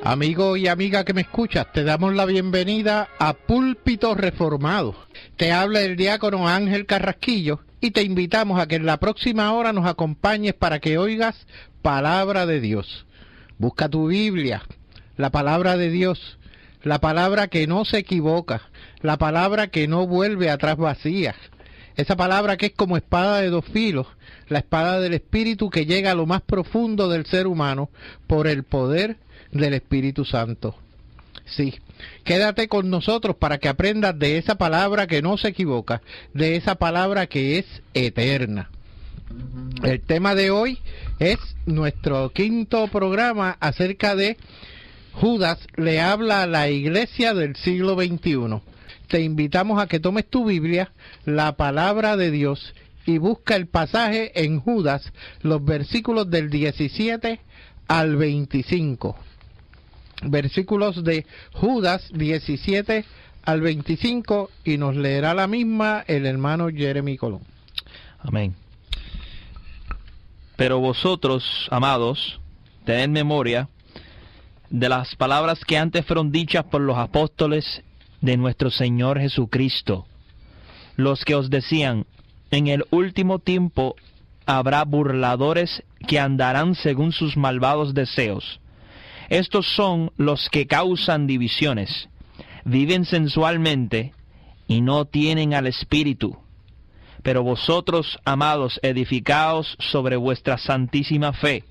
Amigo y amiga que me escuchas, te damos la bienvenida a Púlpito Reformado. Te habla el diácono Ángel Carrasquillo y te invitamos a que en la próxima hora nos acompañes para que oigas Palabra de Dios. Busca tu Biblia, la Palabra de Dios, la palabra que no se equivoca, la palabra que no vuelve atrás vacía. Esa palabra que es como espada de dos filos, la espada del Espíritu que llega a lo más profundo del ser humano por el poder del Espíritu Santo. Sí, quédate con nosotros para que aprendas de esa palabra que no se equivoca, de esa palabra que es eterna. El tema de hoy es nuestro quinto programa acerca de Judas le habla a la iglesia del siglo XXI. Te invitamos a que tomes tu Biblia, la palabra de Dios, y busca el pasaje en Judas, los versículos del 17 al 25. Versículos de Judas 17 al 25, y nos leerá la misma el hermano Jeremy Colón. Amén. Pero vosotros, amados, tened memoria de las palabras que antes fueron dichas por los apóstoles de nuestro Señor Jesucristo, los que os decían: en el último tiempo habrá burladores que andarán según sus malvados deseos. Estos son los que causan divisiones, viven sensualmente y no tienen al Espíritu. Pero vosotros, amados, edificaos sobre vuestra santísima fe,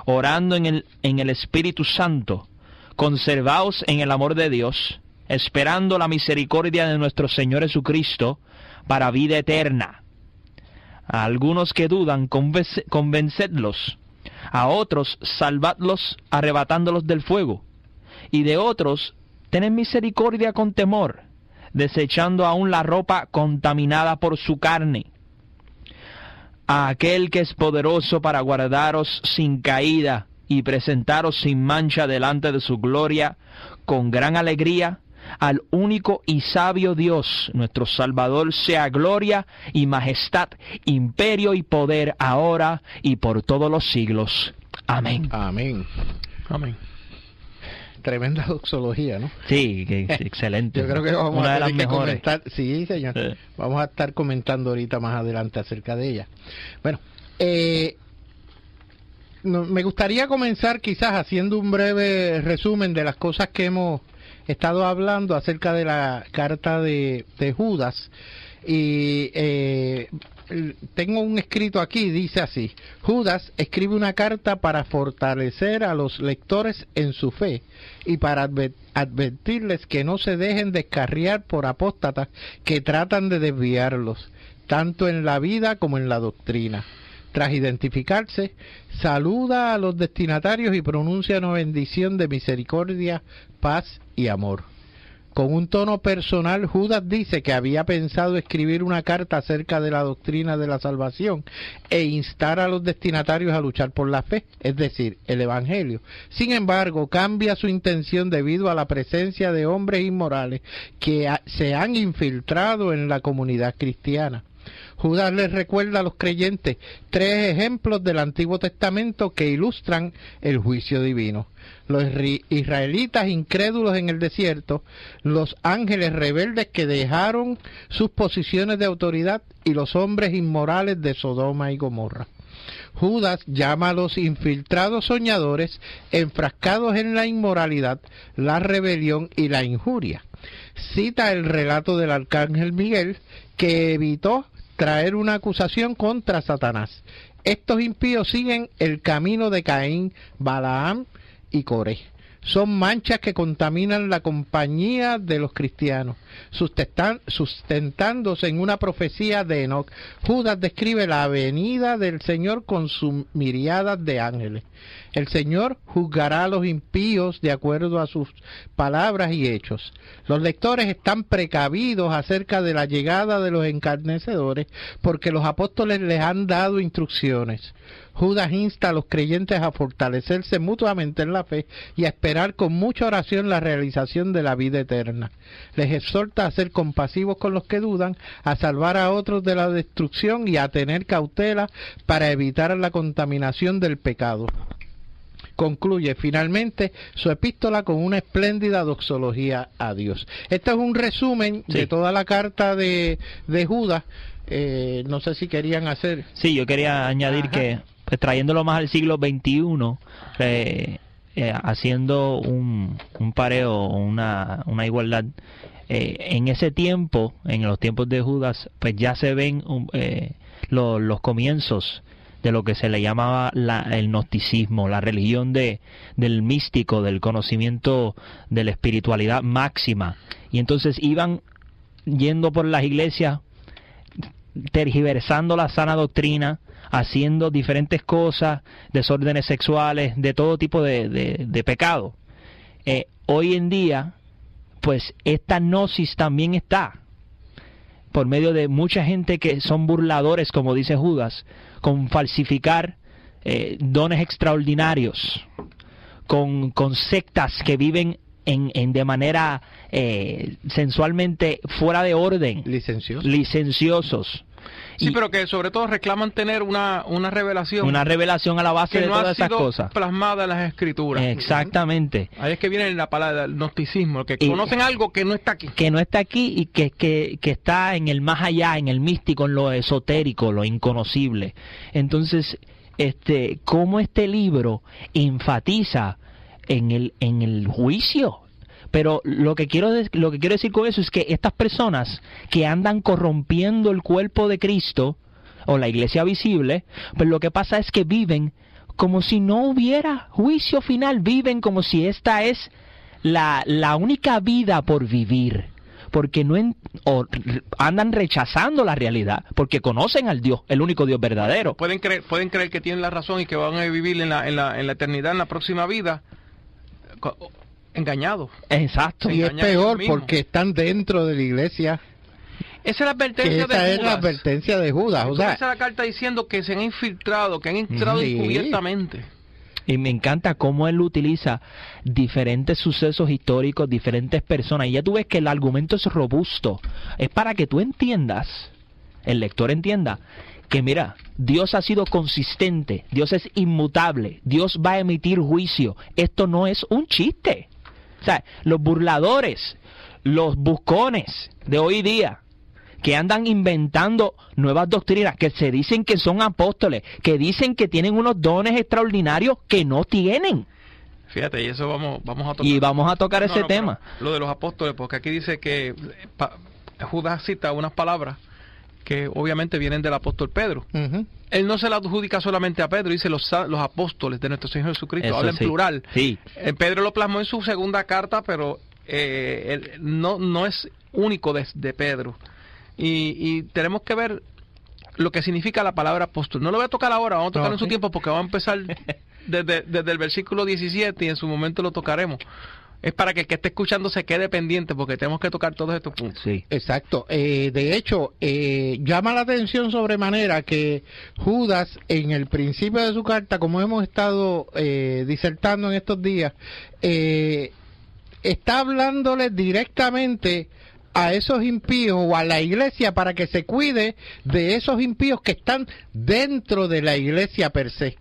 orando en el Espíritu Santo, conservaos en el amor de Dios, esperando la misericordia de nuestro Señor Jesucristo para vida eterna. A algunos que dudan, convencedlos; a otros salvadlos arrebatándolos del fuego; y de otros tened misericordia con temor, desechando aún la ropa contaminada por su carne. A aquel que es poderoso para guardaros sin caída y presentaros sin mancha delante de su gloria con gran alegría, al único y sabio Dios, nuestro Salvador, sea gloria y majestad, imperio y poder, ahora y por todos los siglos. Amén. Amén. Amén. Tremenda doxología, ¿no? Sí, excelente. Yo creo que vamos Una a de las tener que mejores. comentar. Sí, señor. Vamos a estar comentando ahorita más adelante acerca de ella. Bueno, me gustaría comenzar quizás haciendo un breve resumen de las cosas que hemos estado hablando acerca de la carta de Judas. Y tengo un escrito aquí, dice así: Judas escribe una carta para fortalecer a los lectores en su fe y para advertirles que no se dejen descarriar por apóstatas que tratan de desviarlos, tanto en la vida como en la doctrina. Tras identificarse, saluda a los destinatarios y pronuncia una bendición de misericordia, paz y amor. Con un tono personal, Judas dice que había pensado escribir una carta acerca de la doctrina de la salvación e instar a los destinatarios a luchar por la fe, es decir, el Evangelio. Sin embargo, cambia su intención debido a la presencia de hombres inmorales que se han infiltrado en la comunidad cristiana. Judas les recuerda a los creyentes 3 ejemplos del Antiguo Testamento que ilustran el juicio divino: los israelitas incrédulos en el desierto, los ángeles rebeldes que dejaron sus posiciones de autoridad y los hombres inmorales de Sodoma y Gomorra. Judas llama a los infiltrados soñadores enfrascados en la inmoralidad, la rebelión y la injuria. Cita el relato del arcángel Miguel, que evitó traer una acusación contra Satanás. Estos impíos siguen el camino de Caín, Balaam y Coré. Son manchas que contaminan la compañía de los cristianos. Sustentándose en una profecía de Enoc, Judas describe la venida del Señor con sus miriadas de ángeles. El Señor juzgará a los impíos de acuerdo a sus palabras y hechos. Los lectores están precavidos acerca de la llegada de los escarnecedores porque los apóstoles les han dado instrucciones. Judas insta a los creyentes a fortalecerse mutuamente en la fe y a esperar con mucha oración la realización de la vida eterna. Les exhorta a ser compasivos con los que dudan, a salvar a otros de la destrucción y a tener cautela para evitar la contaminación del pecado. concluye finalmente su epístola con una espléndida doxología a Dios. Este es un resumen de toda la carta de Judas. No sé si querían hacer... Sí, yo quería añadir que, pues, trayéndolo más al siglo XXI, haciendo un pareo, una igualdad, en ese tiempo, en los tiempos de Judas, pues ya se ven los comienzos de lo que se le llamaba el gnosticismo, la religión del místico, del conocimiento de la espiritualidad máxima. Y entonces iban yendo por las iglesias, tergiversando la sana doctrina, haciendo diferentes cosas, desórdenes sexuales, de todo tipo de pecado. Hoy en día, pues esta gnosis también está, por medio de mucha gente que son burladores, como dice Judas, con falsificar dones extraordinarios, con sectas que viven de manera sensualmente fuera de orden, licenciosos. Sí, pero que sobre todo reclaman tener una revelación. Una revelación a la base de todas esas cosas. Plasmada en las escrituras. Exactamente. Ahí es que viene la palabra del gnosticismo, que conocen algo que no está aquí. Que no está aquí y que está en el más allá, en el místico, en lo esotérico, lo inconocible. Entonces, cómo este libro enfatiza en el juicio. Pero lo que quiero decir con eso es que estas personas que andan corrompiendo el cuerpo de Cristo o la iglesia visible, pues lo que pasa es que viven como si no hubiera juicio final, viven como si esta es la única vida por vivir, porque andan rechazando la realidad, porque conocen al Dios, el único Dios verdadero. Pueden creer que tienen la razón y que van a vivir en la eternidad, en la próxima vida, engañados. Exacto. Y es peor porque están dentro de la iglesia. Esa es la advertencia de Judas. Esa es la advertencia de Judas. Comienza la carta diciendo que se han infiltrado, que han entrado encubiertamente. Y me encanta cómo él utiliza diferentes sucesos históricos, diferentes personas. Y ya tú ves que el argumento es robusto. Es para que tú entiendas, el lector entienda, que mira, Dios ha sido consistente, Dios es inmutable, Dios va a emitir juicio. Esto no es un chiste. O sea, los burladores, los buscones de hoy día, que andan inventando nuevas doctrinas, que se dicen que son apóstoles, que dicen que tienen unos dones extraordinarios que no tienen. Fíjate, y eso vamos a tocar. Y vamos a tocar ese tema. Lo de los apóstoles, porque aquí dice que Judas cita unas palabras que obviamente vienen del apóstol Pedro. Él no se la adjudica solamente a Pedro, dice los apóstoles de nuestro Señor Jesucristo, eso habla en plural. Sí. Pedro lo plasmó en su segunda carta, pero no es único de Pedro. Y tenemos que ver lo que significa la palabra apóstol. No lo voy a tocar ahora, vamos a tocar en su tiempo, porque vamos a empezar desde el versículo 17 y en su momento lo tocaremos. Es para que el que esté escuchando se quede pendiente, porque tenemos que tocar todos estos puntos. Sí, exacto. De hecho, llama la atención sobremanera que Judas, en el principio de su carta, como hemos estado disertando en estos días, está hablándole directamente a esos impíos o a la iglesia para que se cuide de esos impíos que están dentro de la iglesia per se,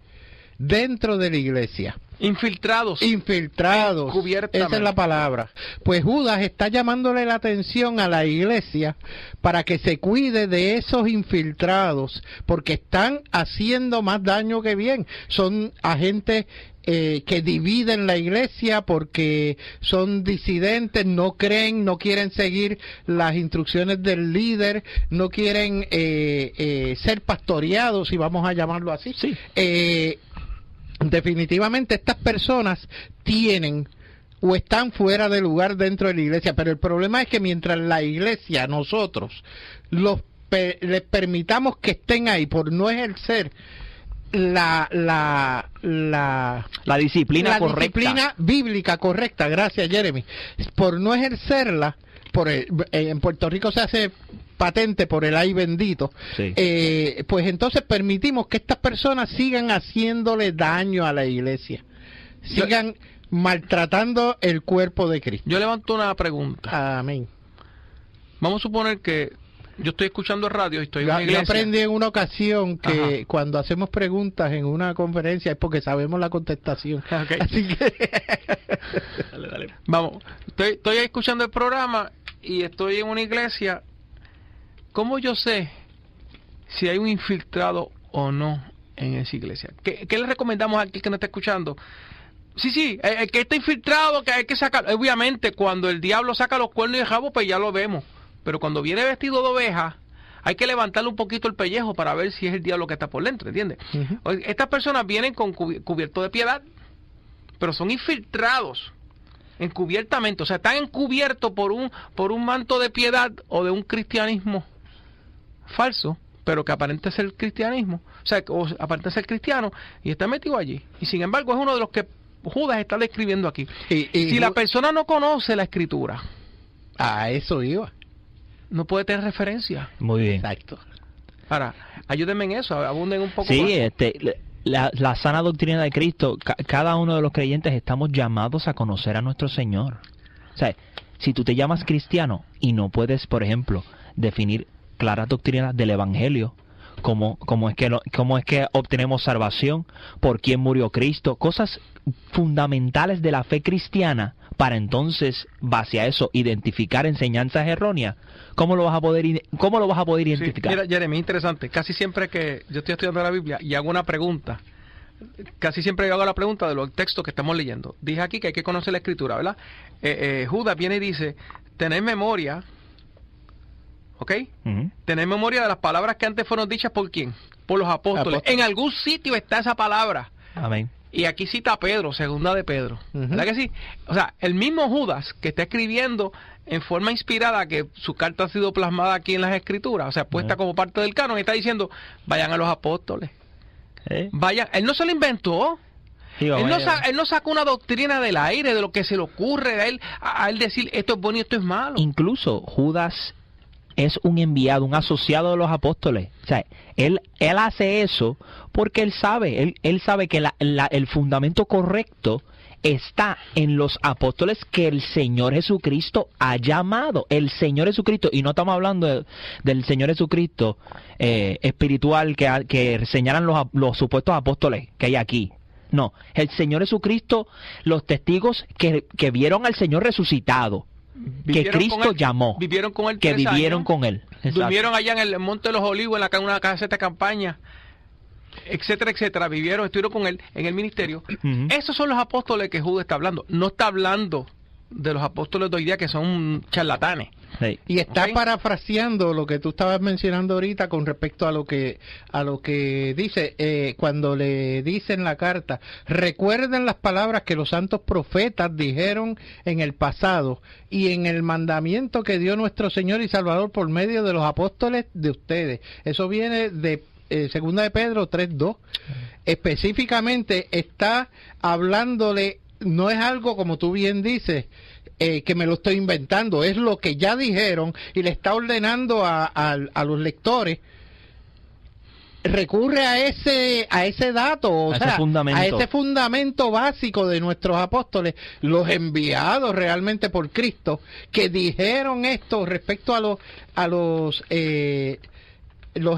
dentro de la iglesia. Infiltrados. Esa es la palabra. Pues Judas está llamándole la atención a la iglesia para que se cuide de esos infiltrados, porque están haciendo más daño que bien. Son agentes que dividen la iglesia porque son disidentes, no creen, no quieren seguir las instrucciones del líder, no quieren ser pastoreados, si vamos a llamarlo así. Sí. Definitivamente estas personas tienen o están fuera de lugar dentro de la iglesia, pero el problema es que mientras la iglesia, nosotros, les permitamos que estén ahí por no ejercer la disciplina correcta, disciplina bíblica correcta, gracias Jeremy, por no ejercerla, en Puerto Rico se hace patente por el ay bendito, sí. Pues entonces permitimos que estas personas sigan haciéndole daño a la iglesia, sigan maltratando el cuerpo de Cristo. Yo levanto una pregunta. Amén. Vamos a suponer que yo estoy escuchando radio y estoy en Yo una iglesia. aprendí en una ocasión que Ajá. cuando hacemos preguntas en una conferencia es porque sabemos la contestación. Ok. Así que Dale. Vamos, estoy escuchando el programa y estoy en una iglesia. ¿Cómo yo sé si hay un infiltrado o no en esa iglesia? ¿Qué le recomendamos a aquel que no está escuchando? Sí, el que está infiltrado, que hay que sacar. Obviamente, cuando el diablo saca los cuernos y el rabo, pues ya lo vemos. Pero cuando viene vestido de oveja, hay que levantarle un poquito el pellejo para ver si es el diablo que está por dentro, ¿entiendes? Ujú. Estas personas vienen con cubierto de piedad, pero son infiltrados encubiertamente, o sea, están encubiertos por un manto de piedad o de un cristianismo falso, pero que aparenta ser cristianismo, o aparenta ser cristiano y está metido allí. Y sin embargo es uno de los que Judas está describiendo aquí. y Si la persona no conoce la escritura, a eso iba. no puede tener referencia. Muy bien. Exacto. Ahora, ayúdenme en eso, abunden un poco Sí, más. la sana doctrina de Cristo, cada uno de los creyentes estamos llamados a conocer a nuestro Señor. O sea, si tú te llamas cristiano y no puedes, por ejemplo, definir claras doctrinas del Evangelio, cómo es que obtenemos salvación, por quién murió Cristo, cosas fundamentales de la fe cristiana, para entonces, base a eso, identificar enseñanzas erróneas, ¿cómo lo vas a poder Sí, identificar? mira, Jeremy, interesante. Casi siempre que yo estoy estudiando la Biblia y hago una pregunta, casi siempre yo hago la pregunta de los textos que estamos leyendo. Dije aquí que hay que conocer la escritura, ¿verdad? Judas viene y dice, tened memoria, ¿ok? Ujú. Tened memoria de las palabras que antes fueron dichas por quién, por los apóstoles. Apóstoles. En algún sitio está esa palabra. Amén. Y aquí cita a Pedro, segunda de Pedro. Ujú. ¿Verdad que sí? O sea, el mismo Judas que está escribiendo en forma inspirada, que su carta ha sido plasmada aquí en las escrituras, o sea, puesta como parte del canon, está diciendo, vayan a los apóstoles. Vayan, él no se lo inventó. Sí, vamos allá. Él no sacó una doctrina del aire, de lo que se le ocurre a él decir, esto es bueno y esto es malo. Incluso Judas es un enviado, un asociado de los apóstoles. O sea, él hace eso porque él sabe que el fundamento correcto está en los apóstoles que el Señor Jesucristo ha llamado. El Señor Jesucristo, y no estamos hablando del Señor Jesucristo espiritual que señalan los supuestos apóstoles que hay aquí. No, el Señor Jesucristo, los testigos que vieron al Señor resucitado, que Vivieron con Cristo él, llamó, vivieron con él que 3 vivieron años, con él. Exacto. durmieron allá en el Monte de los Olivos, en una caseta de campaña, etcétera, etcétera, estuvieron con él en el ministerio. Ujú. Esos son los apóstoles que Judas está hablando. No está hablando de los apóstoles de hoy día que son charlatanes. Sí. Y está Ok. parafraseando lo que tú estabas mencionando ahorita con respecto a lo que dice cuando le dice en la carta, recuerden las palabras que los santos profetas dijeron en el pasado y en el mandamiento que dio nuestro Señor y Salvador por medio de los apóstoles de ustedes. Eso viene de segunda de Pedro 3:2. Específicamente está hablándole, no es algo como tú bien dices, que me lo estoy inventando, es lo que ya dijeron y le está ordenando a los lectores. Recurre a ese dato, o A sea, ese fundamento. a ese fundamento básico de nuestros apóstoles, los enviados realmente por Cristo, que dijeron esto respecto a los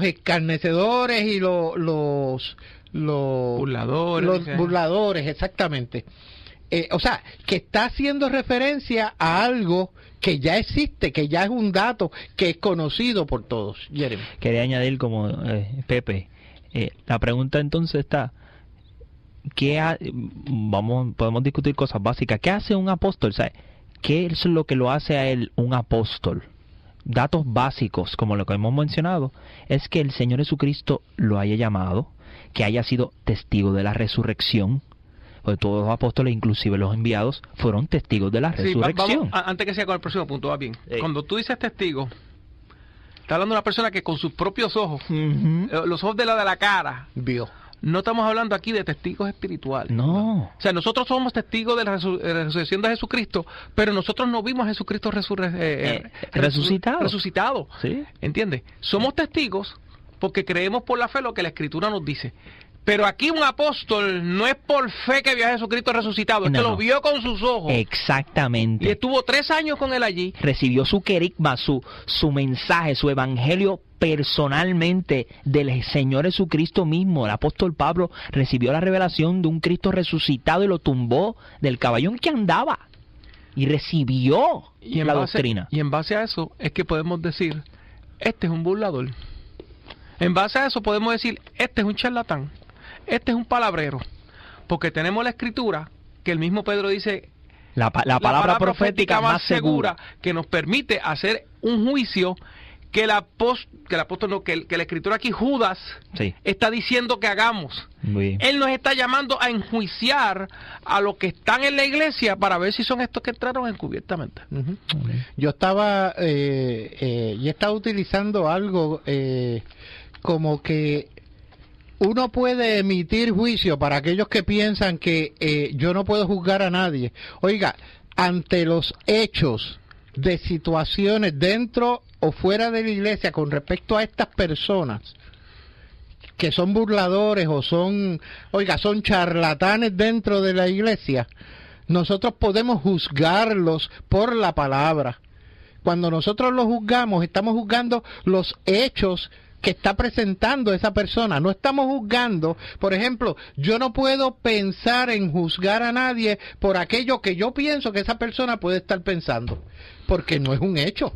escarnecedores y los Burladores. burladores, exactamente. O sea, que está haciendo referencia a algo que ya existe, que ya es un dato que es conocido por todos. Jeremy. Quería añadir como Pepe, la pregunta entonces está, podemos discutir cosas básicas. ¿Qué hace un apóstol? ¿Sabe? ¿Qué es lo que lo hace a él un apóstol? Datos básicos, como lo que hemos mencionado, es que el Señor Jesucristo lo haya llamado, que haya sido testigo de la resurrección. Porque todos los apóstoles, inclusive los enviados, fueron testigos de la Sí, resurrección. antes que sea con el próximo punto, va bien. Sí. Cuando tú dices testigo, está hablando de una persona que con sus propios ojos, Ujú. los ojos de la cara, Vio. no estamos hablando aquí de testigos espirituales. No. O sea, nosotros somos testigos de la resurrección de Jesucristo, pero nosotros no vimos a Jesucristo resucitado. resucitado. ¿Sí? ¿Entiendes? Somos testigos porque creemos por la fe lo que la Escritura nos dice. Pero aquí un apóstol no es por fe que vio a Jesucristo resucitado, es que lo vio con sus ojos. Exactamente. Y estuvo 3 años con él allí. Recibió su querigma, su mensaje, su evangelio personalmente del Señor Jesucristo mismo. El apóstol Pablo recibió la revelación de un Cristo resucitado y lo tumbó del caballón que andaba. Y recibió la doctrina. Y en base a eso es que podemos decir, este es un burlador. En base a eso podemos decir, este es un charlatán. Este es un palabrero, porque tenemos la escritura que el mismo Pedro dice, la palabra profética más segura, que nos permite hacer un juicio que la escritura aquí, Judas, está diciendo que hagamos. Él nos está llamando a enjuiciar a los que están en la iglesia para ver si son estos que entraron encubiertamente. Yo estaba utilizando algo como que uno puede emitir juicio para aquellos que piensan que yo no puedo juzgar a nadie. Oiga, ante los hechos de situaciones dentro o fuera de la iglesia con respecto a estas personas que son burladores o son charlatanes dentro de la iglesia, nosotros podemos juzgarlos por la palabra. Cuando nosotros los juzgamos, estamos juzgando los hechos que está presentando esa persona. No estamos juzgando, por ejemplo, yo no puedo pensar en juzgar a nadie por aquello que yo pienso que esa persona puede estar pensando, porque no es un hecho,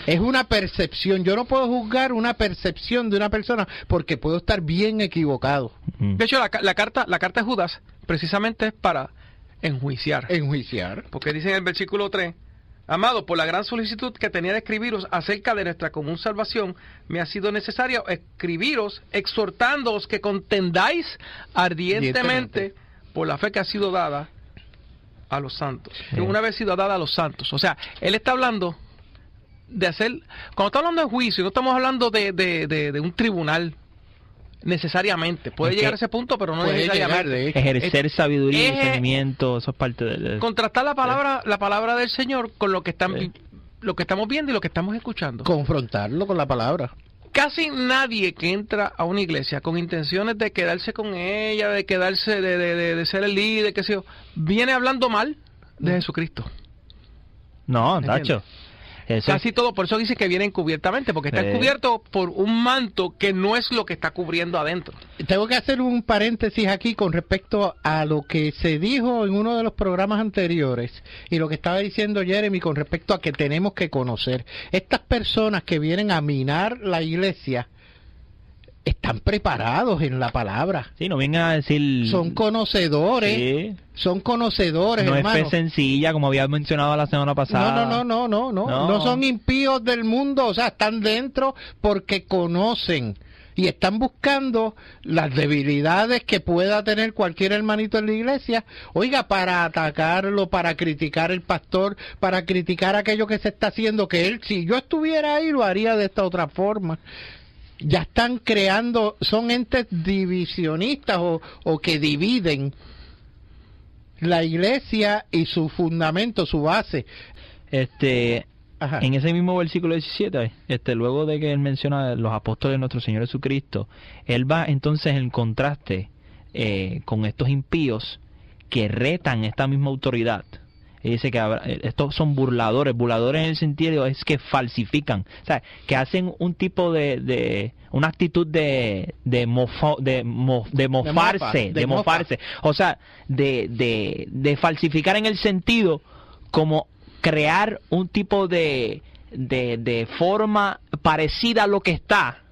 es una percepción. Yo no puedo juzgar una percepción de una persona porque puedo estar bien equivocado. De hecho, la carta de Judas precisamente es para enjuiciar. Porque dice en el versículo 3, amado, por la gran solicitud que tenía de escribiros acerca de nuestra común salvación, me ha sido necesario escribiros exhortándoos que contendáis ardientemente por la fe que ha sido dada a los santos. Que una vez sido dada a los santos. O sea, él está hablando de hacer, cuando está hablando de juicio, no estamos hablando de un tribunal necesariamente. Puede llegar a ese punto, pero no necesariamente. Ejercer sabiduría y discernimiento, eso es parte de contrastar la palabra del Señor con lo que lo que estamos viendo y lo que estamos escuchando. Confrontarlo con la palabra. Casi nadie que entra a una iglesia con intenciones de quedarse con ella, de quedarse, de ser el líder, qué sé yo, viene hablando mal de Jesucristo. No, Tacho. Casi todo, por eso dice que viene encubiertamente, porque está cubierto por un manto que no es lo que está cubriendo adentro. Tengo que hacer un paréntesis aquí con respecto a lo que se dijo en uno de los programas anteriores y lo que estaba diciendo Jeremy con respecto a que tenemos que conocer. Estas personas que vienen a minar la iglesia están preparados en la palabra. Sí, no vengan a decir... Son conocedores. Sí. Son conocedores, no hermano. No es fe sencilla, como había mencionado la semana pasada. No. No son impíos del mundo, o sea, están dentro porque conocen y están buscando las debilidades que pueda tener cualquier hermanito en la iglesia, oiga, para atacarlo, para criticar el pastor, para criticar aquello que se está haciendo, que él, si yo estuviera ahí, lo haría de esta otra forma. Ya están creando, son entes divisionistas o que dividen la iglesia y su fundamento, su base. En ese mismo versículo 17, luego de que él menciona los apóstoles de nuestro Señor Jesucristo, él va entonces en contraste con estos impíos que retan esta misma autoridad. Y dice que estos son burladores en el sentido es que falsifican, o sea, que hacen un tipo una actitud de mofarse, o sea, de falsificar en el sentido como crear un tipo de forma parecida a lo que está,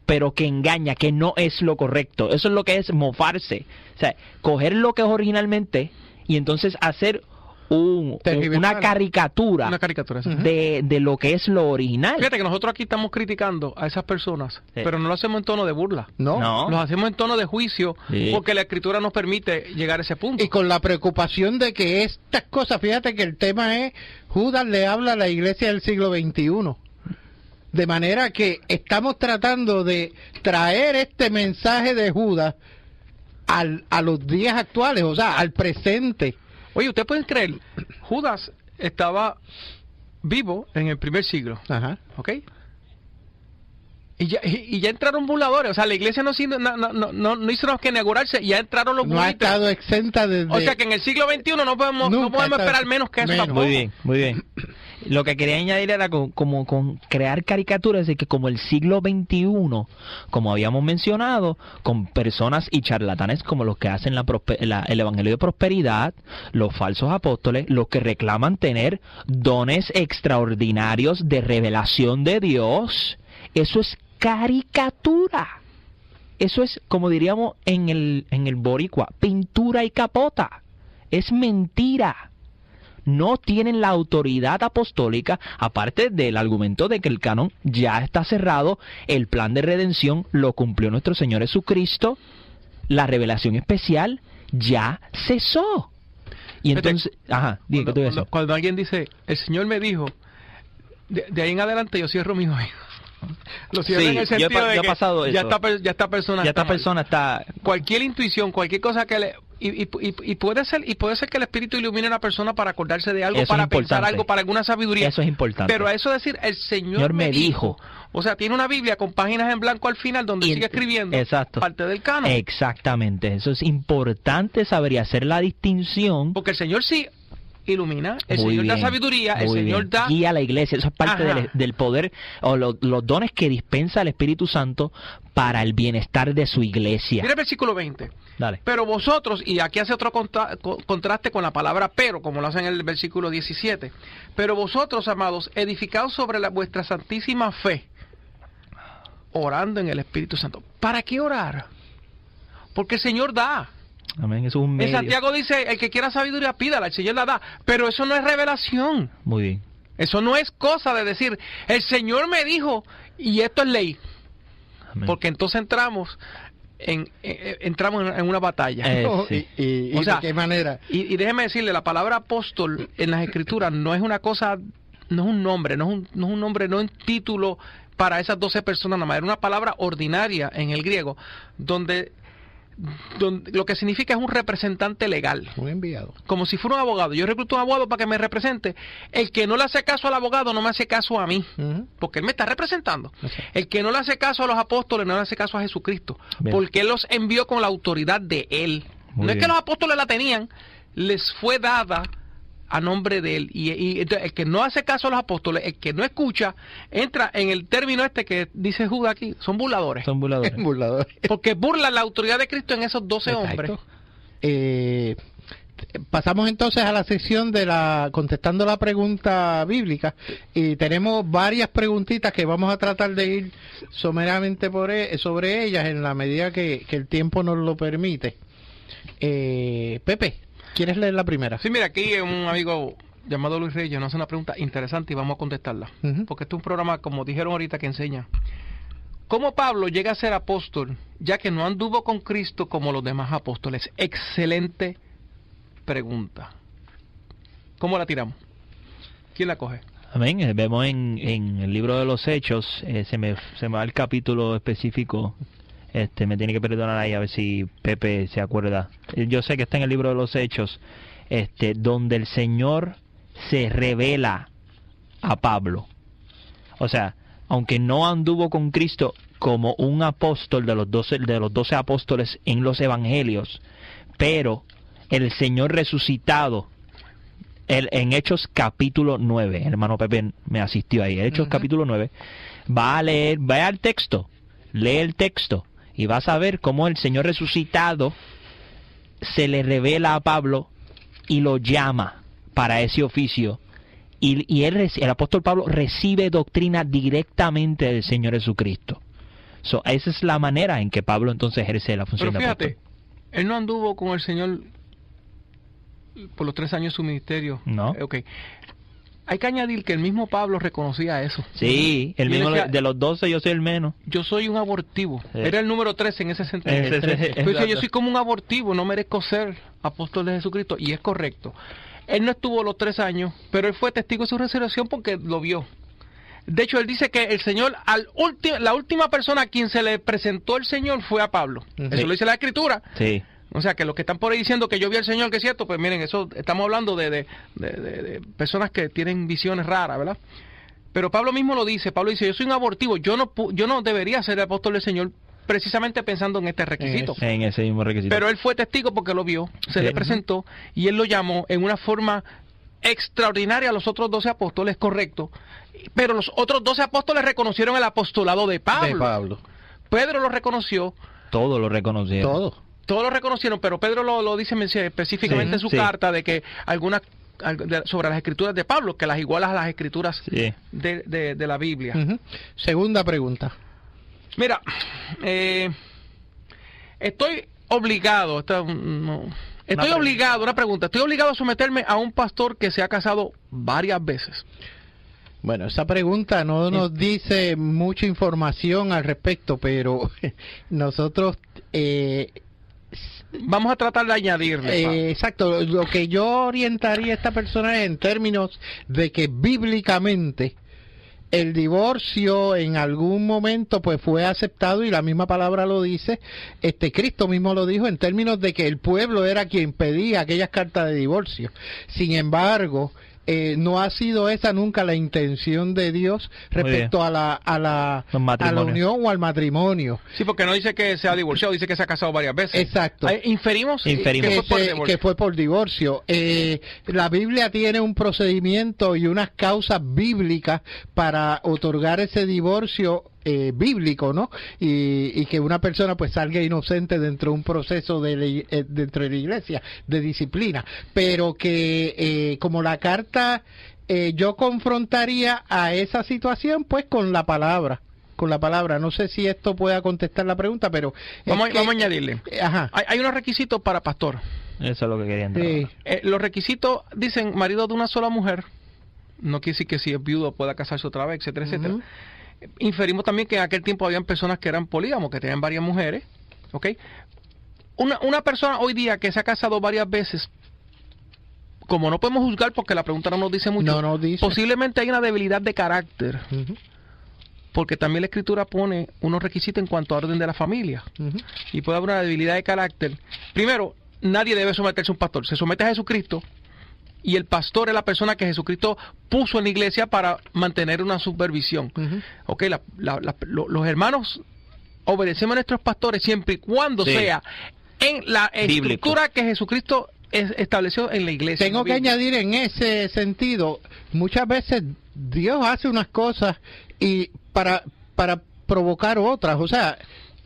pero que engaña, que no es lo correcto. Eso es lo que es mofarse, o sea, coger lo que es originalmente y entonces hacer una caricatura de lo que es lo original. Fíjate que nosotros aquí estamos criticando a esas personas, pero no lo hacemos en tono de burla. No. Lo hacemos en tono de juicio, porque la Escritura nos permite llegar a ese punto. Y con la preocupación de que estas cosas, fíjate que el tema es, Judas le habla a la iglesia del siglo XXI. De manera que estamos tratando de traer este mensaje de Judas a los días actuales, o sea, al presente. Oye, ¿ustedes pueden creer? Judas estaba vivo en el primer siglo. Ajá. ¿Ok? Y ya entraron burladores, o sea, la iglesia no hizo más que inaugurarse y ya entraron los No ha burlistas. estado exenta desde... O sea que en el siglo XXI no podemos esperar menos que eso tampoco. Muy bien, muy bien. Lo que quería añadir era como con crear caricaturas de que como el siglo XXI, como habíamos mencionado, con personas y charlatanes como los que hacen el evangelio de prosperidad, los falsos apóstoles, los que reclaman tener dones extraordinarios de revelación de Dios, eso es caricatura. Eso es, como diríamos en el boricua, pintura y capota. Es mentira. No tienen la autoridad apostólica, aparte del argumento de que el canon ya está cerrado, el plan de redención lo cumplió nuestro Señor Jesucristo, la revelación especial ya cesó. Y entonces, ¿qué te voy a decir? Cuando alguien dice, el Señor me dijo, de ahí en adelante yo cierro mis oídos. Lo cierro en el sentido de que esta persona está cualquier intuición, cualquier cosa que le y puede ser que el Espíritu ilumine a una persona para acordarse de algo, eso para pensar algo, para alguna sabiduría. Eso es importante. Pero a eso decir, el Señor me dijo. O sea, tiene una Biblia con páginas en blanco al final donde sigue escribiendo parte del canon. Exactamente. Eso es importante saber y hacer la distinción. Porque el Señor sí ilumina, el Señor da sabiduría, el Señor da... guía a la iglesia, eso es parte del poder, o los dones que dispensa el Espíritu Santo para el bienestar de su iglesia. Mira el versículo 20. Dale. Pero vosotros, y aquí hace otro contraste con la palabra pero, como lo hace en el versículo 17. Pero vosotros, amados, edificados sobre vuestra santísima fe, orando en el Espíritu Santo. ¿Para qué orar? Porque el Señor da. Amén, eso es un medio. En Santiago dice, el que quiera sabiduría, pídala, el Señor la da. Pero eso no es revelación. Muy bien. Eso no es cosa de decir, el Señor me dijo, y esto es ley. Amén. Porque entonces entramos en una batalla. Sí. ¿Y de qué manera? Y déjeme decirle, la palabra apóstol en las Escrituras no es una cosa, no es un nombre, no es un título para esas 12 personas nada más. Era una palabra ordinaria en el griego, donde lo que significa es un representante legal. Un enviado. Como si fuera un abogado. Yo recluto un abogado para que me represente. El que no le hace caso al abogado no me hace caso a mí. Porque él me está representando. El que no le hace caso a los apóstoles no le hace caso a Jesucristo. Bien. Porque él los envió con la autoridad de él. No es que los apóstoles la tenían, les fue dada a nombre de él. Y entonces, el que no hace caso a los apóstoles, el que no escucha, entra en el término que dice Judas aquí, son burladores. Son burladores. Porque burlan la autoridad de Cristo en esos 12 hombres. Pasamos entonces a la sección de contestando la pregunta bíblica, y tenemos varias preguntitas que vamos a tratar de ir someramente sobre ellas en la medida que el tiempo nos lo permite. Pepe, ¿quieres leer la primera? Sí, mira, aquí un amigo llamado Luis Reyes nos hace una pregunta interesante y vamos a contestarla. Porque este es un programa, como dijeron ahorita, que enseña. ¿Cómo Pablo llega a ser apóstol, ya que no anduvo con Cristo como los demás apóstoles? Excelente pregunta. ¿Cómo la tiramos? ¿Quién la coge? Amén. Vemos en el libro de los Hechos, se me va el capítulo específico. Me tiene que perdonar ahí a ver si Pepe se acuerda. Yo sé que está en el libro de los Hechos, donde el Señor se revela a Pablo. O sea, aunque no anduvo con Cristo como un apóstol de los 12 apóstoles en los evangelios, pero el Señor resucitado, en Hechos capítulo 9, el hermano Pepe me asistió ahí, Hechos capítulo 9, va al texto, lee el texto, y vas a ver cómo el Señor resucitado se le revela a Pablo y lo llama para ese oficio. Y el apóstol Pablo recibe doctrina directamente del Señor Jesucristo. Esa es la manera en que Pablo entonces ejerce la función de apóstol. Pero fíjate, él no anduvo con el Señor por los 3 años de su ministerio. No. Hay que añadir que el mismo Pablo reconocía eso. Sí, el mismo decía, de los 12 yo soy el menos. Yo soy un abortivo. Sí. Era el número 13 en ese sentido. Entonces yo soy como un abortivo, no merezco ser apóstol de Jesucristo. Y es correcto. Él no estuvo los 3 años, pero él fue testigo de su resurrección porque lo vio. De hecho, él dice que el Señor, la última persona a quien se le presentó el Señor fue a Pablo. Eso lo dice la Escritura. Sí. O sea, que los que están por ahí diciendo que yo vi al Señor, que es cierto, pues miren, eso estamos hablando de personas que tienen visiones raras, ¿verdad? Pero Pablo mismo lo dice, Pablo dice, yo soy un abortivo, yo no debería ser el apóstol del Señor, precisamente pensando en este requisito. En ese mismo requisito. Pero él fue testigo porque lo vio, se le presentó, y él lo llamó en una forma extraordinaria a los otros 12 apóstoles, correcto. Pero los otros 12 apóstoles reconocieron el apostolado de Pablo. Pedro lo reconoció. Todos lo reconocieron. Todos lo reconocieron, pero Pedro lo dice específicamente en su carta de que sobre las escrituras de Pablo, que las igualas a las escrituras de la Biblia. Segunda pregunta. Mira, estoy obligado a someterme a un pastor que se ha casado varias veces. Bueno, esa pregunta no nos dice mucha información al respecto, pero nosotros vamos a tratar de añadirle. Exacto, lo que yo orientaría a esta persona es en términos de que bíblicamente el divorcio en algún momento pues fue aceptado, y la misma palabra lo dice, Cristo mismo lo dijo, en términos de que el pueblo era quien pedía aquellas cartas de divorcio. Sin embargo, no ha sido esa nunca la intención de Dios respecto a la unión o al matrimonio. Sí, porque no dice que se ha divorciado, dice que se ha casado varias veces. Exacto. Inferimos. Que fue por divorcio. La Biblia tiene un procedimiento y unas causas bíblicas para otorgar ese divorcio bíblico, ¿no? Y que una persona pues salga inocente dentro de un proceso dentro de la iglesia de disciplina, pero que como la carta yo confrontaría a esa situación pues con la palabra. No sé si esto pueda contestar la pregunta, pero vamos a añadirle. Hay unos requisitos para pastor. Eso es lo que quería entender. Los requisitos dicen marido de una sola mujer. No quiere decir que si es viudo pueda casarse otra vez, etcétera, etcétera. Inferimos también que en aquel tiempo habían personas que eran polígamos, que tenían varias mujeres, ¿ok? Una persona hoy día que se ha casado varias veces, como no podemos juzgar porque la pregunta no nos dice mucho, posiblemente hay una debilidad de carácter, porque también la Escritura pone unos requisitos en cuanto a orden de la familia, y puede haber una debilidad de carácter. Primero, nadie debe someterse a un pastor, se somete a Jesucristo, y el pastor es la persona que Jesucristo puso en la iglesia para mantener una supervisión. Okay, los hermanos obedecemos a nuestros pastores siempre y cuando sea en la estructura que Jesucristo estableció en la iglesia. Tengo que añadir en ese sentido, muchas veces Dios hace unas cosas y para provocar otras, o sea,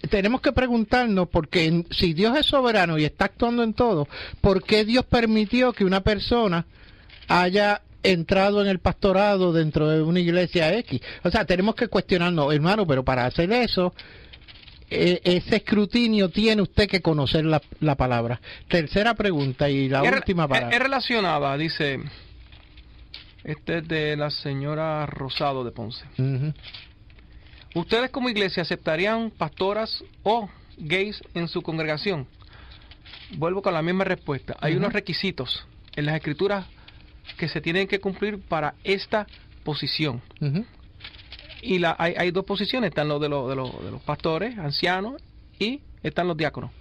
tenemos que preguntarnos, porque si Dios es soberano y está actuando en todo, ¿por qué Dios permitió que una persona haya entrado en el pastorado dentro de una iglesia X? O sea, tenemos que cuestionarnos, hermano, pero para hacer eso, ese escrutinio tiene usted que conocer la palabra. Tercera pregunta y la última palabra. Es relacionada, dice, es de la señora Rosado de Ponce. ¿Ustedes como iglesia aceptarían pastoras o gays en su congregación? Vuelvo con la misma respuesta. Hay unos requisitos en las escrituras que se tienen que cumplir para esta posición. Y hay dos posiciones, están los de los pastores, ancianos, y están los diáconos.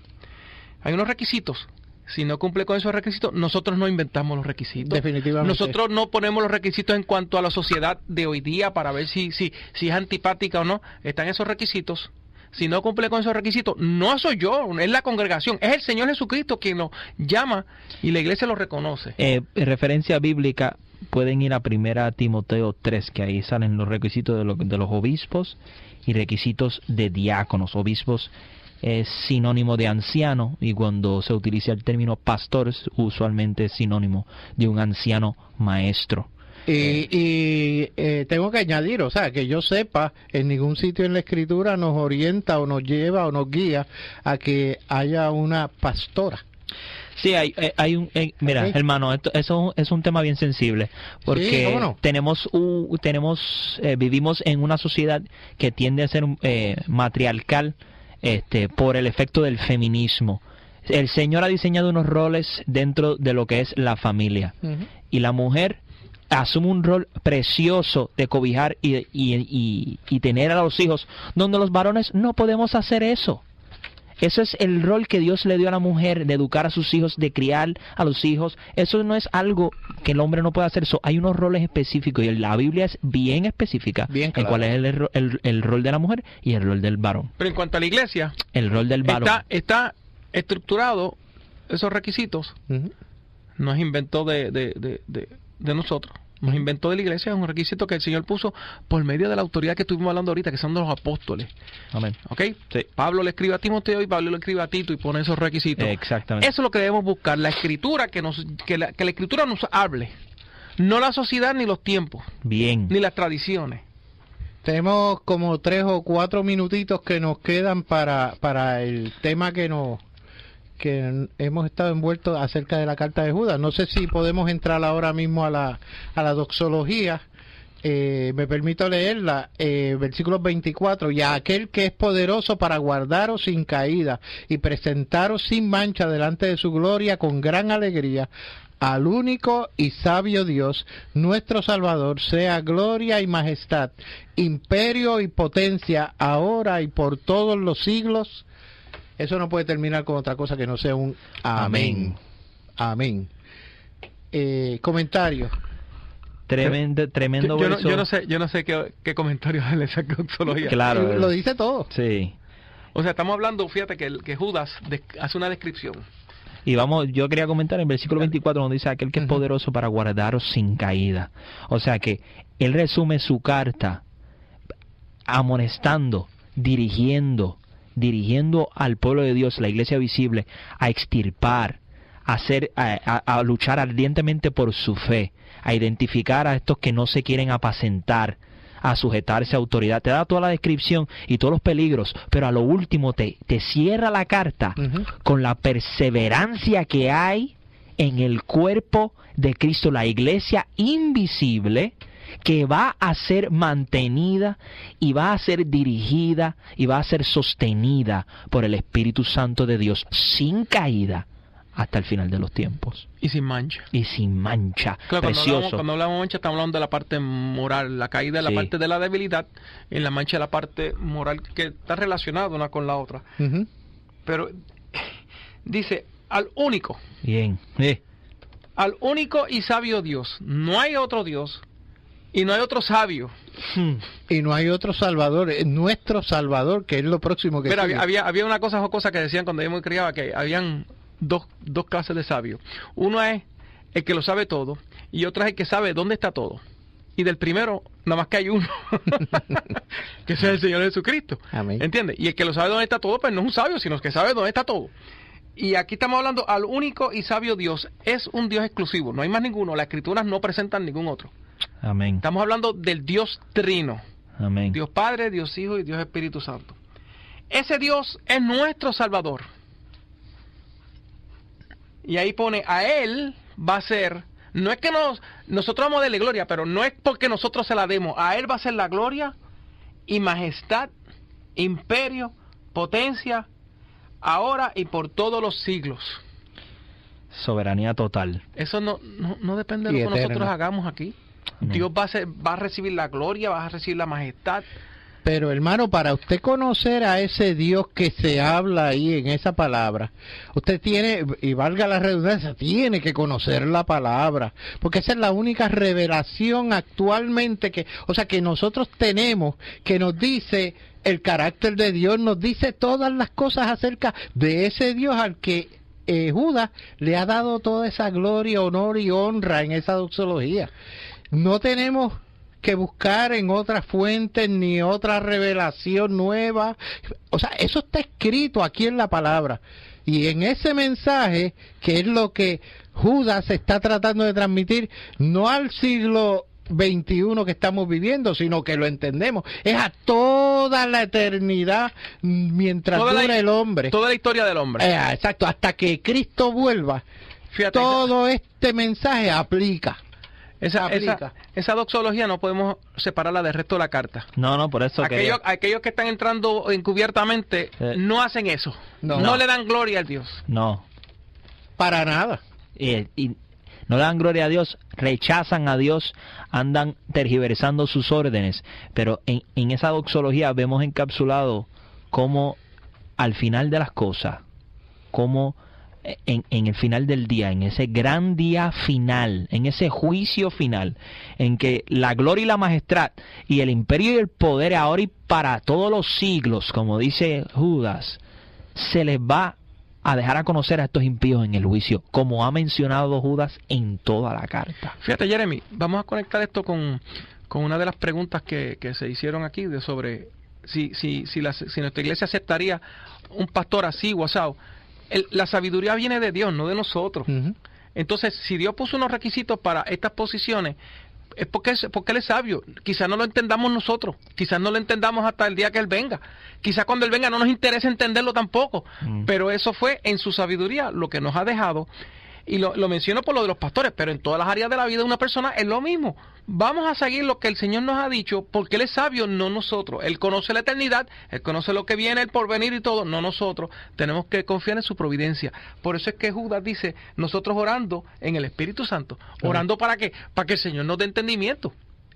Hay unos requisitos. Si no cumple con esos requisitos, nosotros no inventamos los requisitos. Definitivamente. Nosotros no ponemos los requisitos en cuanto a la sociedad de hoy día para ver si es antipática o no. Están esos requisitos. Si no cumple con esos requisitos, no soy yo, es la congregación, es el Señor Jesucristo quien nos llama y la iglesia lo reconoce. En referencia bíblica, pueden ir a 1 Timoteo 3, que ahí salen los requisitos de los obispos y requisitos de diáconos. Obispos es sinónimo de anciano, y cuando se utiliza el término pastor usualmente es sinónimo de un anciano maestro. Y tengo que añadir, o sea, que yo sepa, en ningún sitio en la Escritura nos orienta o nos lleva o nos guía a que haya una pastora. Sí, hay un... mira, hermano, eso es un tema bien sensible, porque ¿cómo no? vivimos en una sociedad que tiende a ser matriarcal, por el efecto del feminismo. El Señor ha diseñado unos roles dentro de lo que es la familia, y la mujer asume un rol precioso de cobijar y tener a los hijos, donde los varones no podemos hacer eso. Eso es el rol que Dios le dio a la mujer, de educar a sus hijos, de criar a los hijos. Eso no es algo que el hombre no puede hacer. Hay unos roles específicos y la Biblia es bien específica Bien claro. en cuál es el rol de la mujer y el rol del varón. Pero en cuanto a la iglesia, El rol del varón. está estructurado esos requisitos. Ujú. No es invento de nosotros. Nos inventó de la iglesia, es un requisito que el Señor puso por medio de la autoridad que estuvimos hablando ahorita, que son de los apóstoles. Amén. ¿Ok? Sí. Pablo le escribe a Timoteo y Pablo le escribe a Tito y pone esos requisitos. Exactamente. Eso es lo que debemos buscar, la escritura, que la escritura nos hable. No la sociedad ni los tiempos, Bien. ni las tradiciones. Tenemos como 3 o 4 minutitos que nos quedan para el tema que hemos estado envueltos acerca de la carta de Judas. No sé si podemos entrar ahora mismo a la doxología. Me permito leerla, versículo 24. Y a aquel que es poderoso para guardaros sin caída y presentaros sin mancha delante de su gloria con gran alegría, al único y sabio Dios, nuestro Salvador, sea gloria y majestad, imperio y potencia, ahora y por todos los siglos. Eso no puede terminar con otra cosa que no sea un amén. Amén. Comentario. Tremendo verso. Yo no sé qué comentarios de esa doxología. Claro. Lo dice todo. Sí. O sea, estamos hablando, fíjate que Judas hace una descripción. Y yo quería comentar en versículo 24 donde dice aquel que es poderoso para guardaros sin caída. O sea que él resume su carta amonestando, dirigiendo al pueblo de Dios, la iglesia visible, a extirpar, a luchar ardientemente por su fe, a identificar a estos que no se quieren apacentar, a sujetarse a autoridad. Te da toda la descripción y todos los peligros, pero a lo último te cierra la carta con la perseverancia que hay en el cuerpo de Cristo, la iglesia invisible, que va a ser mantenida y va a ser dirigida y va a ser sostenida por el Espíritu Santo de Dios sin caída hasta el final de los tiempos. Y sin mancha. Y sin mancha. Claro, Precioso. cuando hablamos de mancha estamos hablando de la parte moral, la caída es la parte de la debilidad, en la mancha es la parte moral que está relacionada una con la otra. Pero dice, al único. Bien. Al único y sabio Dios. No hay otro Dios y no hay otro sabio. Y no hay otro Salvador, es nuestro Salvador, que es lo próximo que Pero sigue. había una cosa que decían cuando yo me criaba, que habían dos clases de sabios. Uno es el que lo sabe todo y otro es el que sabe dónde está todo. Y del primero, nada más que hay uno, que ese es el Señor Jesucristo. Amén. ¿Entiendes? Y el que lo sabe dónde está todo, pues no es un sabio, sino que sabe dónde está todo. Y aquí estamos hablando al único y sabio Dios. Es un Dios exclusivo, no hay más ninguno. Las Escrituras no presentan ningún otro. Amén. Estamos hablando del Dios Trino. Amén. Dios Padre, Dios Hijo y Dios Espíritu Santo. Ese Dios es nuestro Salvador. Y ahí pone, a Él va a ser, no es que nosotros vamos a darle gloria, pero no es porque nosotros se la demos. A Él va a ser la gloria y majestad, imperio, potencia, ahora y por todos los siglos. Soberanía total. Eso no depende de lo que nosotros hagamos aquí. Amén. Dios va a recibir la gloria, va a recibir la majestad. Pero hermano, para usted conocer a ese Dios que se habla ahí en esa palabra, usted tiene, y valga la redundancia, tiene que conocer la palabra, porque esa es la única revelación actualmente que nosotros tenemos, que nos dice el carácter de Dios, nos dice todas las cosas acerca de ese Dios al que Judas le ha dado toda esa gloria, honor y honra en esa doxología. No tenemos que buscar en otras fuentes ni otra revelación nueva. O sea, eso está escrito aquí en la palabra. Y en ese mensaje, que es lo que Judas está tratando de transmitir, no al siglo XXI que estamos viviendo, sino que lo entendemos, es a toda la eternidad mientras dura el hombre. Toda la historia del hombre. Exacto, hasta que Cristo vuelva. Fíjate, todo este mensaje aplica. Esa doxología no podemos separarla del resto de la carta. No, por eso aquellos que están entrando encubiertamente no hacen eso. No le dan gloria a Dios. No. Para nada. Y no le dan gloria a Dios, rechazan a Dios, andan tergiversando sus órdenes. Pero en esa doxología vemos encapsulado cómo al final de las cosas, como en el final del día, en ese gran día final, en ese juicio final, en que la gloria y la majestad y el imperio y el poder ahora y para todos los siglos, como dice Judas, se les va a dejar a conocer a estos impíos en el juicio, como ha mencionado Judas en toda la carta. Fíjate, Jeremy, vamos a conectar esto con una de las preguntas que se hicieron aquí de sobre si nuestra iglesia aceptaría un pastor así o asado. La sabiduría viene de Dios, no de nosotros. Uh-huh. Entonces, si Dios puso unos requisitos para estas posiciones, es porque Él es sabio. Quizás no lo entendamos nosotros, quizás no lo entendamos hasta el día que Él venga. Quizás cuando Él venga no nos interesa entenderlo tampoco, pero eso fue en su sabiduría lo que nos ha dejado. Y lo menciono por lo de los pastores, pero en todas las áreas de la vida de una persona es lo mismo. Vamos a seguir lo que el Señor nos ha dicho, porque Él es sabio, no nosotros. Él conoce la eternidad, Él conoce lo que viene, el porvenir y todo, no nosotros. Tenemos que confiar en su providencia. Por eso es que Judas dice, nosotros orando en el Espíritu Santo. ¿Orando para qué? Para que el Señor nos dé entendimiento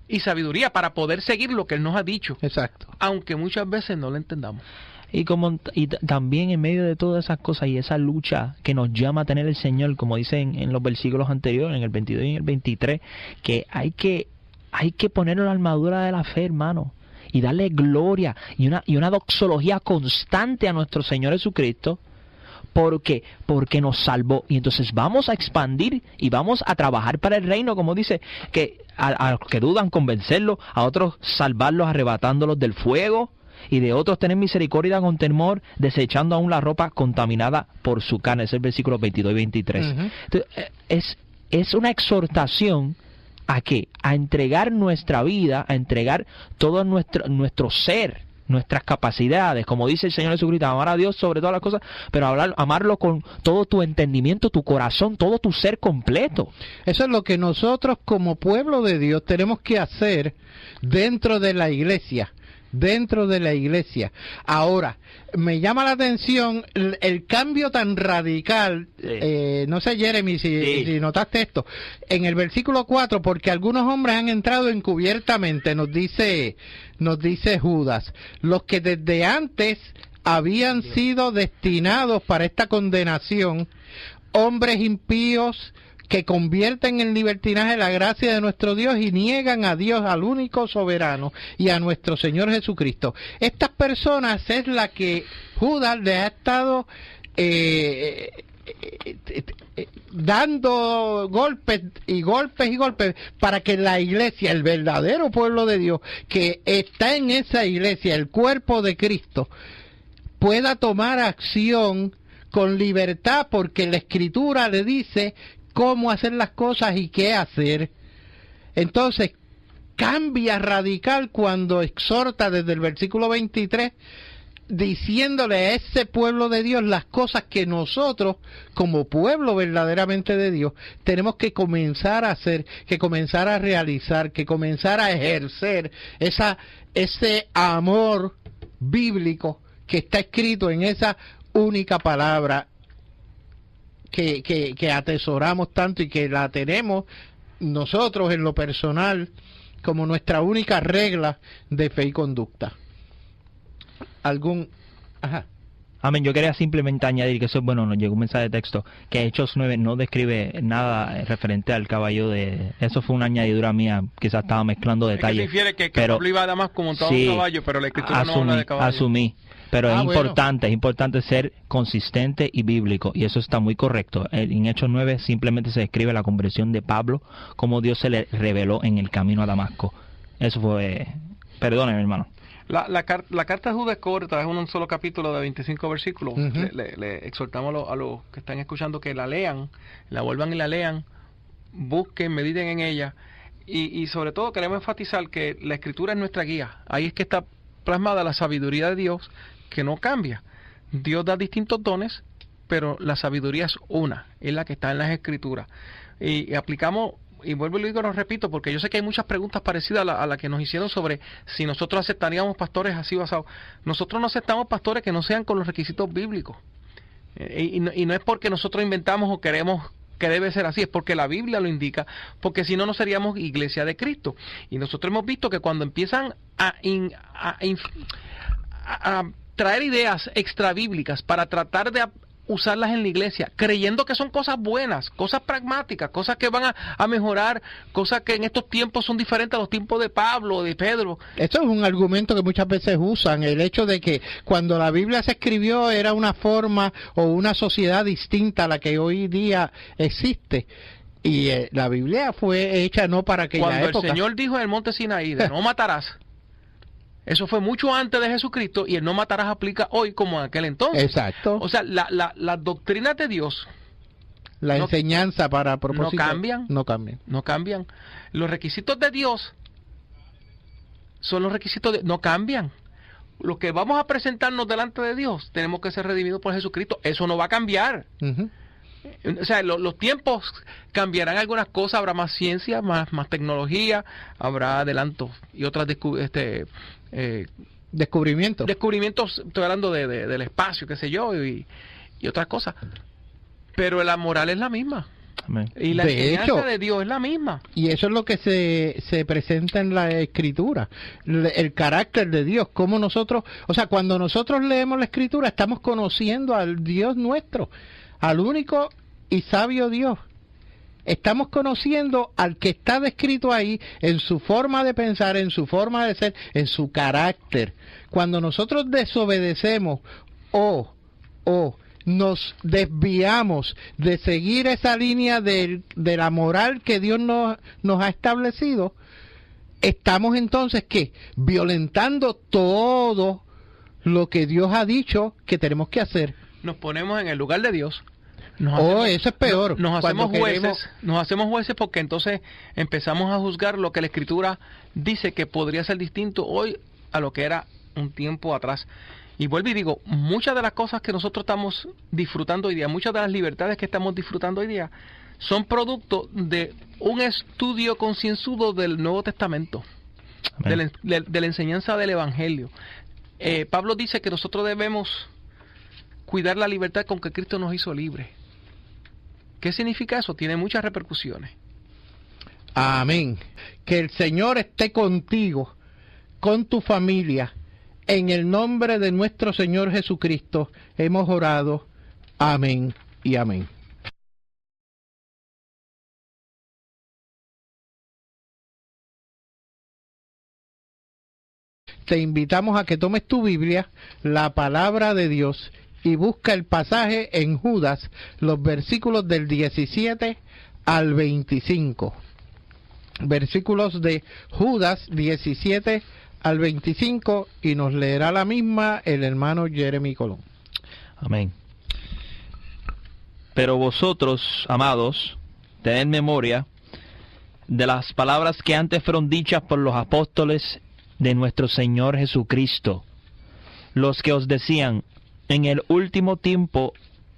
y sabiduría para poder seguir lo que Él nos ha dicho. Exacto. Aunque muchas veces no lo entendamos. Y también en medio de todas esas cosas y esa lucha que nos llama a tener el Señor, como dice en los versículos anteriores, en el 22 y en el 23, que hay que poner la armadura de la fe, hermano, y darle gloria y una doxología constante a nuestro Señor Jesucristo, porque nos salvó. Y entonces vamos a expandir y vamos a trabajar para el reino, como dice, que a los que dudan convencerlos, a otros salvarlos arrebatándolos del fuego, y de otros tener misericordia con temor, desechando aún la ropa contaminada por su carne. Ese es el versículo 22 y 23. Uh-huh. Entonces, es una exhortación a ¿qué? A entregar nuestra vida, a entregar todo nuestro ser, nuestras capacidades, como dice el Señor Jesucristo, amar a Dios sobre todas las cosas, pero amarlo con todo tu entendimiento, tu corazón, todo tu ser completo. Eso es lo que nosotros como pueblo de Dios tenemos que hacer dentro de la iglesia. Ahora, me llama la atención el cambio tan radical, sí. No sé, Jeremy, si notaste esto, en el versículo 4, porque algunos hombres han entrado encubiertamente, nos dice Judas, los que desde antes habían sido destinados para esta condenación, hombres impíos, que convierten en libertinaje la gracia de nuestro Dios y niegan a Dios, al único soberano, y a nuestro Señor Jesucristo. Estas personas es la que Judas le ha estado dando golpes para que la iglesia, el verdadero pueblo de Dios, que está en esa iglesia, el cuerpo de Cristo, pueda tomar acción con libertad, porque la Escritura le dice cómo hacer las cosas y qué hacer. Entonces, cambia radical cuando exhorta desde el versículo 23, diciéndole a ese pueblo de Dios las cosas que nosotros, como pueblo verdaderamente de Dios, tenemos que comenzar a hacer, que comenzar a realizar, que comenzar a ejercer ese amor bíblico que está escrito en esa única palabra que atesoramos tanto y que la tenemos nosotros en lo personal como nuestra única regla de fe y conducta. Ajá. Amén. Yo quería simplemente añadir que eso es bueno, nos llegó un mensaje de texto, que Hechos 9 no describe nada referente al caballo de... Eso fue una añadidura mía, quizás estaba mezclando detalles. Es que se infiere que pero, Pablo iba a Damasco montado sí, un caballo, pero la Escritura no habla de caballo. Asumí. Pero es bueno. importante ser consistente y bíblico, y eso está muy correcto. En Hechos 9 simplemente se describe la conversión de Pablo, como Dios se le reveló en el camino a Damasco. Eso fue... Perdóneme, hermano. La carta de Judas es corta, es un solo capítulo de 25 versículos. Uh-huh. Le exhortamos a los que están escuchando que la lean, la vuelvan y la lean, busquen, mediten en ella, y sobre todo queremos enfatizar que la Escritura es nuestra guía. Ahí es que está plasmada la sabiduría de Dios, que no cambia. Dios da distintos dones, pero la sabiduría es una, es la que está en las Escrituras. Y aplicamos, y vuelvo y lo digo, lo repito, porque yo sé que hay muchas preguntas parecidas a la que nos hicieron sobre si nosotros aceptaríamos pastores así basados. Nosotros no aceptamos pastores que no sean con los requisitos bíblicos. Y no es porque nosotros inventamos o queremos que debe ser así, es porque la Biblia lo indica, porque si no, no seríamos iglesia de Cristo. Y nosotros hemos visto que cuando empiezan a traer ideas extrabíblicas para tratar de usarlas en la iglesia, creyendo que son cosas buenas, cosas pragmáticas, cosas que van a mejorar, cosas que en estos tiempos son diferentes a los tiempos de Pablo, de Pedro. Esto es un argumento que muchas veces usan, el hecho de que cuando la Biblia se escribió era una forma o una sociedad distinta a la que hoy día existe. Y la Biblia fue hecha no para aquella época. Cuando el Señor dijo en el monte Sinaí, de no matarás, eso fue mucho antes de Jesucristo, y el no matarás aplica hoy como en aquel entonces. Exacto. O sea, las doctrinas de Dios, la enseñanza para propósito, no cambian. Los requisitos de Dios son los requisitos no cambian. Lo que vamos a presentarnos delante de Dios, tenemos que ser redimidos por Jesucristo. Eso no va a cambiar. Uh-huh. O sea, los tiempos cambiarán algunas cosas, habrá más ciencia, más tecnología, habrá adelantos y otras descubrimientos. Descubrimientos, estoy hablando del espacio, qué sé yo, y otras cosas. Pero la moral es la misma. Amén. Y la enseñanza de Dios es la misma. Y eso es lo que se presenta en la Escritura, el carácter de Dios, como nosotros, o sea, cuando nosotros leemos la Escritura estamos conociendo al Dios nuestro, al único y sabio Dios. Estamos conociendo al que está descrito ahí en su forma de pensar, en su forma de ser, en su carácter. Cuando nosotros desobedecemos o nos desviamos de seguir esa línea de la moral que Dios nos ha establecido, estamos entonces, ¿qué? Violentando todo lo que Dios ha dicho que tenemos que hacer. Nos ponemos en el lugar de Dios. Eso es peor. Nos hacemos jueces porque entonces empezamos a juzgar lo que la Escritura dice que podría ser distinto hoy a lo que era un tiempo atrás. Y vuelvo y digo, muchas de las cosas que nosotros estamos disfrutando hoy día, muchas de las libertades que estamos disfrutando hoy día, son producto de un estudio concienzudo del Nuevo Testamento, de la enseñanza del Evangelio. Pablo dice que nosotros debemos cuidar la libertad con que Cristo nos hizo libres. ¿Qué significa eso? Tiene muchas repercusiones. Amén. Que el Señor esté contigo, con tu familia. En el nombre de nuestro Señor Jesucristo hemos orado. Amén y amén. Te invitamos a que tomes tu Biblia, la palabra de Dios, y busca el pasaje en Judas, los versículos del 17 al 25. Versículos de Judas 17 al 25, y nos leerá la misma el hermano Jeremy Colón. Amén. Pero vosotros, amados, tened memoria de las palabras que antes fueron dichas por los apóstoles de nuestro Señor Jesucristo, los que os decían: en el último tiempo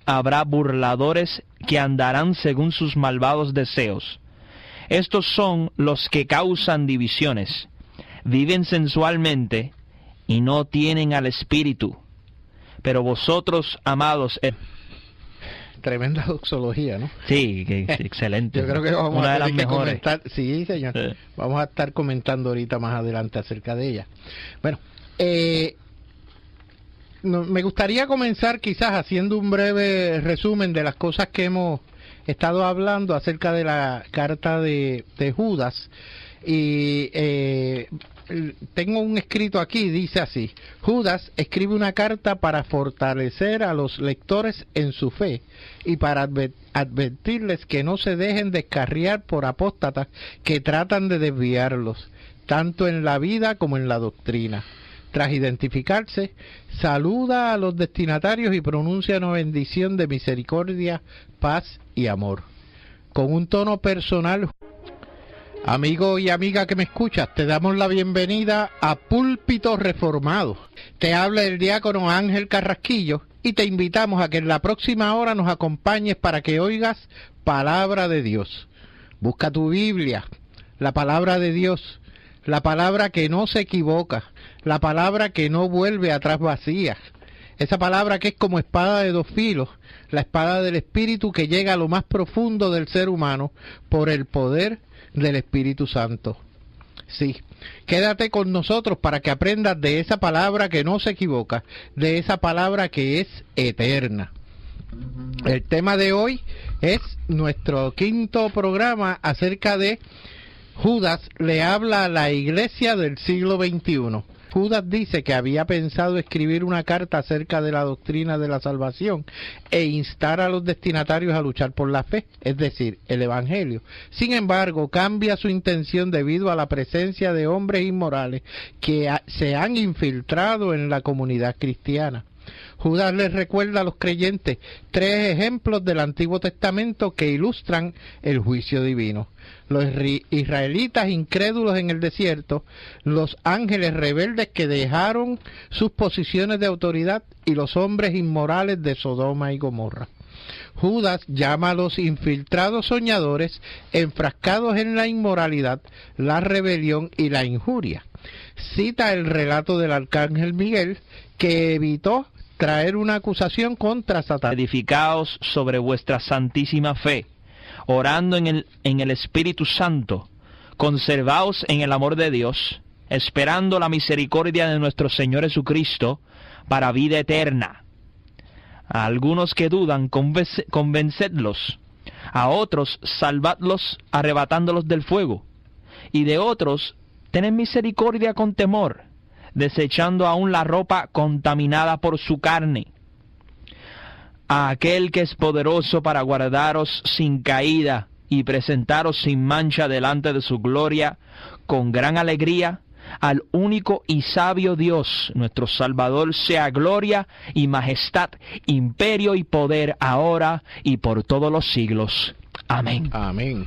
habrá burladores que andarán según sus malvados deseos. Estos son los que causan divisiones, viven sensualmente y no tienen al Espíritu. Pero vosotros, amados... Tremenda doxología, ¿no? Sí, excelente. Yo creo que vamos Una a de las tener que mejores. comentar. Sí, señor. Sí. Vamos a estar comentando ahorita más adelante acerca de ella. Bueno, me gustaría comenzar quizás haciendo un breve resumen de las cosas que hemos estado hablando acerca de la carta de Judas. Y tengo un escrito aquí, dice así: Judas escribe una carta para fortalecer a los lectores en su fe y para advertirles que no se dejen descarriar por apóstatas que tratan de desviarlos, tanto en la vida como en la doctrina. Tras identificarse, saluda a los destinatarios y pronuncia una bendición de misericordia, paz y amor. Con un tono personal, amigo y amiga que me escuchas, te damos la bienvenida a Púlpito Reformado. Te habla el diácono Ángel Carrasquillo y te invitamos a que en la próxima hora nos acompañes para que oigas palabra de Dios. Busca tu Biblia, la palabra de Dios, la palabra que no se equivoca, la palabra que no vuelve atrás vacía, esa palabra que es como espada de dos filos, la espada del Espíritu que llega a lo más profundo del ser humano por el poder del Espíritu Santo. Sí, quédate con nosotros para que aprendas de esa palabra que no se equivoca, de esa palabra que es eterna. El tema de hoy es nuestro quinto programa acerca de Judas le habla a la iglesia del siglo XXI. Judas dice que había pensado escribir una carta acerca de la doctrina de la salvación e instar a los destinatarios a luchar por la fe, es decir, el Evangelio. Sin embargo, cambia su intención debido a la presencia de hombres inmorales que se han infiltrado en la comunidad cristiana. Judas les recuerda a los creyentes 3 ejemplos del Antiguo Testamento que ilustran el juicio divino: los israelitas incrédulos en el desierto, los ángeles rebeldes que dejaron sus posiciones de autoridad y los hombres inmorales de Sodoma y Gomorra. Judas llama a los infiltrados soñadores enfrascados en la inmoralidad, la rebelión y la injuria. Cita el relato del arcángel Miguel, que evitó traer una acusación contra Satanás. Edificaos sobre vuestra santísima fe, orando en el Espíritu Santo, conservaos en el amor de Dios, esperando la misericordia de nuestro Señor Jesucristo para vida eterna. A algunos que dudan, convencedlos; a otros, salvadlos arrebatándolos del fuego; y de otros, tened misericordia con temor, desechando aún la ropa contaminada por su carne. A aquel que es poderoso para guardaros sin caída y presentaros sin mancha delante de su gloria, con gran alegría, al único y sabio Dios, nuestro Salvador, sea gloria y majestad, imperio y poder, ahora y por todos los siglos. Amén. Amén.